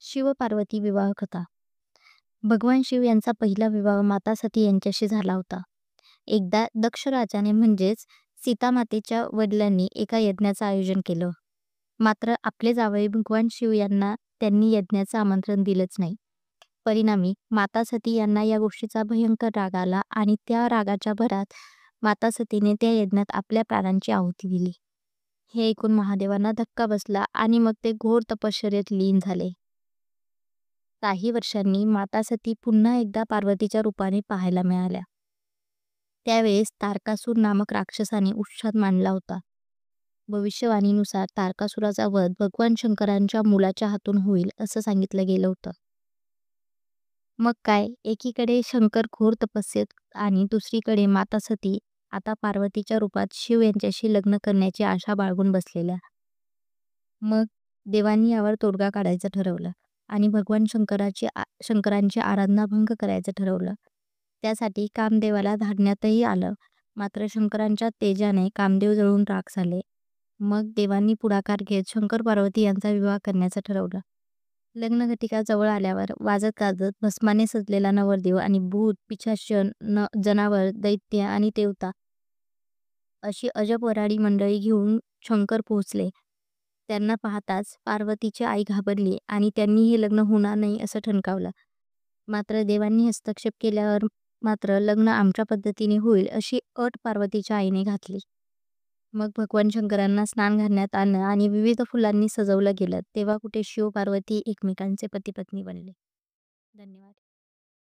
शिव-पार्वती विवाह कथा. भगवान शिव यांचा पहिला विवाह माता सती यांच्याशी झाला होता. एकदा दक्ष राजाने म्हणजेच सीतामातेच्या वडिलांनी एका यज्ञाचं आयोजन केलं. मात्र आपले जावई भगवान शिव यांना त्यांनी यज्ञाचं आमंत्रण दिलंच नाही. परिणामी माता सती यांना या गोष्टीचा भयंकर राग आला आणि त्या रागाच्या भरात माता सतीने त्या यज्ञात आपल्या प्राणांची आहुती दिली. हे ऐकून महादेवांना धक्का बसला आणि मग ते घोर तपश्चर्येत लीन झाले. काही वर्षांनी माता सती पुन्हा एकदा पार्वतीच्या रूपाने पाहायला मिळाल्या. त्यावेळेस तारकासूर नामक राक्षसाने उच्छाद मांडला होता. भविष्यवाणीनुसार तारकासुराचा वध भगवान शंकरांच्या मुलाच्या हातून होईल असं सांगितलं गेलं होतं. मग काय, एकीकडे शंकर घोर तपस्येत आणि दुसरीकडे माता सती आता पार्वतीच्या रूपात शिव यांच्याशी लग्न करण्याची आशा बाळगून बसलेल्या. मग देवांनी यावर तोडगा काढायचं ठरवलं आणि भगवान शंकरांची आराधना भंग करायचं ठरवलं. त्यासाठी कामदेवाला धाडण्यातही आलं. मात्र शंकरांच्या तेजाने कामदेव जळून राख झाले. मग देवांनी पुढाकार घेत शंकर पार्वती यांचा विवाह करण्याचं ठरवलं. लग्नघटिका जवळ आल्यावर वाजत गाजत भस्माने सजलेला नवरदेव आणि भूत, पिशाच, जनावर, दैत्य आणि देवता अशी अजब वऱ्हाडी मंडळी घेऊन शंकर पोहोचले. त्यांना पाहताच पार्वतीची आई घाबरली आणि त्यांनी हे लग्न होणार नाही असं ठणकावलं. मात्र देवांनी हस्तक्षेप केल्यावर मात्र लग्न आमच्या पद्धतीने होईल अशी अट पार्वतीच्या आईने घातली. मग भगवान शंकरांना स्नान घालण्यात आलं आणि विविध फुलांनी सजवलं गेलं. तेव्हा कुठे शिव पार्वती एकमेकांचे पती-पत्नी बनले. धन्यवाद.